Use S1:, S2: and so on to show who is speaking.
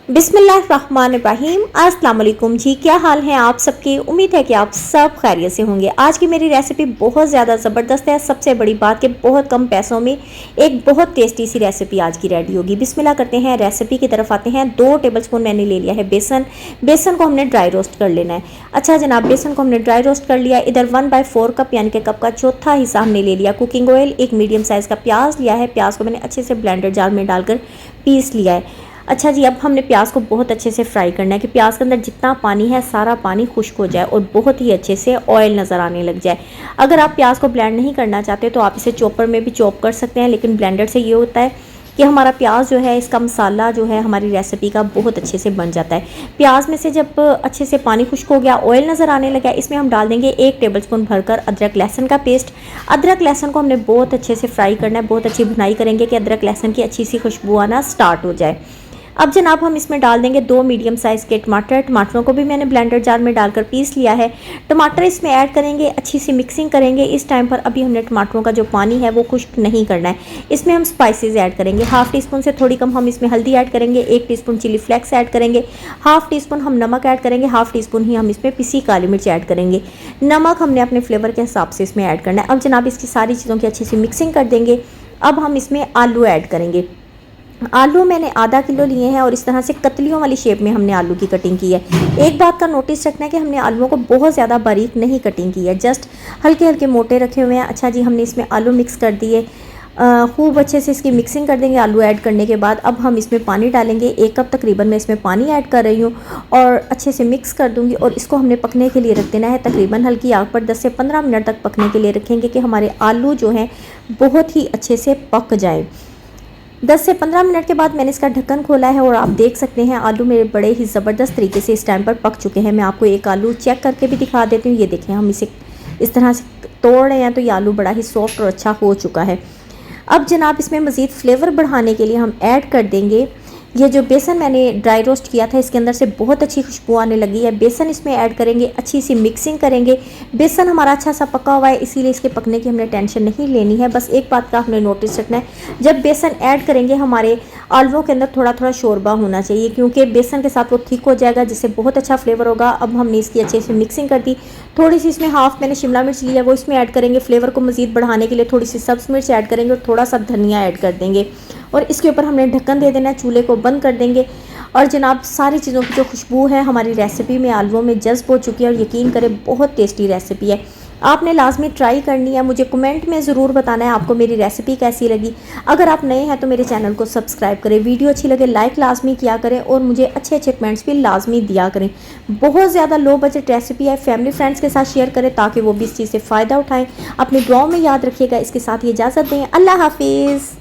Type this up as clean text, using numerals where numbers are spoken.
S1: बिस्मिल्लाहिर्रहमानिर्रहीम। अस्सलाम वालेकुम जी, क्या हाल है आप सबके। उम्मीद है कि आप सब खैरियत से होंगे। आज की मेरी रेसिपी बहुत ज़्यादा ज़बरदस्त है। सबसे बड़ी बात कि बहुत कम पैसों में एक बहुत टेस्टी सी रेसिपी आज की रेडी होगी। बिस्मिल्लाह करते हैं, रेसिपी की तरफ आते हैं। 2 टेबलस्पून मैंने ले लिया है बेसन। बेसन को हमने ड्राई रोस्ट कर लेना है। अच्छा जनाब, बेसन को हमने ड्राई रोस्ट कर लिया। इधर 1/4 कप यानी कि कप का चौथा हिस्सा हमने ले लिया कुकिंग ऑयल। एक मीडियम साइज़ का प्याज लिया है। प्याज को मैंने अच्छे से ब्लेंडर जार में डालकर पीस लिया है। अच्छा जी, अब हमने प्याज को बहुत अच्छे से फ्राई करना है कि प्याज के अंदर जितना पानी है सारा पानी खुश्क हो जाए और बहुत ही अच्छे से ऑयल नज़र आने लग जाए। अगर आप प्याज को ब्लेंड नहीं करना चाहते तो आप इसे चॉपर में भी चॉप कर सकते हैं, लेकिन ब्लेंडर से ये होता है कि हमारा प्याज जो है, इसका मसाला जो है हमारी रेसिपी का बहुत अच्छे से बन जाता है। प्याज में से जब अच्छे से पानी खुश्क हो गया, ऑयल नज़र आने लगा, इसमें हम डाल देंगे 1 टेबलस्पून भरकर अदरक लहसुन का पेस्ट। अदरक लहसुन को हमने बहुत अच्छे से फ्राई करना है, बहुत अच्छी भुनाई करेंगे कि अदरक लहसुन की अच्छी सी खुशबू आना स्टार्ट हो जाए। अब जनाब हम इसमें डाल देंगे 2 मीडियम साइज़ के टमाटर। टमाटरों को भी मैंने ब्लेंडर जार में डालकर पीस लिया है। टमाटर इसमें ऐड करेंगे, अच्छी सी मिक्सिंग करेंगे। इस टाइम पर अभी हमने टमाटरों का जो पानी है वो खुश्क नहीं करना है। इसमें हम स्पाइसेस ऐड करेंगे। हाफ़ टी स्पून से थोड़ी कम हम इसमें हल्दी ऐड करेंगे। 1 टीस्पून चिली फ्लेक्स ऐड करेंगे। हाफ़ टी स्पून हम नमक ऐड करेंगे। हाफ़ टी स्पून ही हम इसमें पिसी काली मिर्च ऐड करेंगे। नमक हमने अपने फ्लेवर के हिसाब से इसमें ऐड करना है। अब जनाब इसकी सारी चीज़ों की अच्छी सी मिक्सिंग कर देंगे। अब हम इसमें आलू ऐड करेंगे। आलू मैंने आधा किलो लिए हैं और इस तरह से कतलियों वाली शेप में हमने आलू की कटिंग की है। एक बात का नोटिस रखना है कि हमने आलूओं को बहुत ज़्यादा बारीक नहीं कटिंग की है, जस्ट हल्के हल्के मोटे रखे हुए हैं। अच्छा जी, हमने इसमें आलू मिक्स कर दिए। खूब अच्छे से इसकी मिक्सिंग कर देंगे। आलू ऐड करने के बाद अब हम इसमें पानी डालेंगे। 1 कप तकरीबन मैं इसमें पानी ऐड कर रही हूँ और अच्छे से मिक्स कर दूँगी और इसको हमने पकने के लिए रख देना है। तकरीबन हल्की आग पर 10 से 15 मिनट तक पकने के लिए रखेंगे कि हमारे आलू जो हैं बहुत ही अच्छे से पक जाए। 10 से 15 मिनट के बाद मैंने इसका ढक्कन खोला है और आप देख सकते हैं आलू मेरे बड़े ही ज़बरदस्त तरीके से इस टाइम पर पक चुके हैं। मैं आपको एक आलू चेक करके भी दिखा देती हूँ। ये देखें, हम इसे इस तरह से तोड़ रहे हैं तो ये आलू बड़ा ही सॉफ्ट और अच्छा हो चुका है। अब जनाब इसमें मज़ीद फ्लेवर बढ़ाने के लिए हम ऐड कर देंगे ये जो बेसन मैंने ड्राई रोस्ट किया था, इसके अंदर से बहुत अच्छी खुशबू आने लगी है। बेसन इसमें ऐड करेंगे, अच्छी सी मिक्सिंग करेंगे। बेसन हमारा अच्छा सा पका हुआ है, इसीलिए इसके पकने की हमने टेंशन नहीं लेनी है। बस एक बात का हमने नोटिस रखना है, जब बेसन ऐड करेंगे हमारे आलूओं के अंदर थोड़ा थोड़ा शोरबा होना चाहिए, क्योंकि बेसन के साथ वो थिक हो जाएगा, जिससे बहुत अच्छा फ्लेवर होगा। अब हमने इसकी अच्छे से मिक्सिंग कर दी। थोड़ी सी इसमें हाफ़ मैंने शिमला मिर्च ली है, वो इसमें ऐड करेंगे। फ्लेवर को मज़ीद बढ़ाने के लिए थोड़ी सी सब्ज़ मिर्च ऐड करेंगे और थोड़ा सा धनिया ऐड कर देंगे और इसके ऊपर हमने ढक्कन दे देना है। चूल्हे को बंद कर देंगे और जनाब सारी चीज़ों की जो खुशबू है हमारी रेसिपी में आलूओं में जज्ब हो चुकी है और यकीन करें बहुत टेस्टी रेसिपी है। आपने लाजमी ट्राई करनी है। मुझे कमेंट में ज़रूर बताना है आपको मेरी रेसिपी कैसी लगी। अगर आप नए हैं तो मेरे चैनल को सब्सक्राइब करें, वीडियो अच्छी लगे लाइक लाजमी किया करें और मुझे अच्छे अच्छे कमेंट्स भी लाजमी दिया करें। बहुत ज़्यादा लो बजट रेसिपी है, फैमिली फ्रेंड्स के साथ शेयर करें ताकि वो भी इस चीज़ से फ़ायदा उठाएँ। अपनी दुआओं में याद रखिएगा। इसके साथ ही इजाज़त दें। अल्लाह हाफिज़।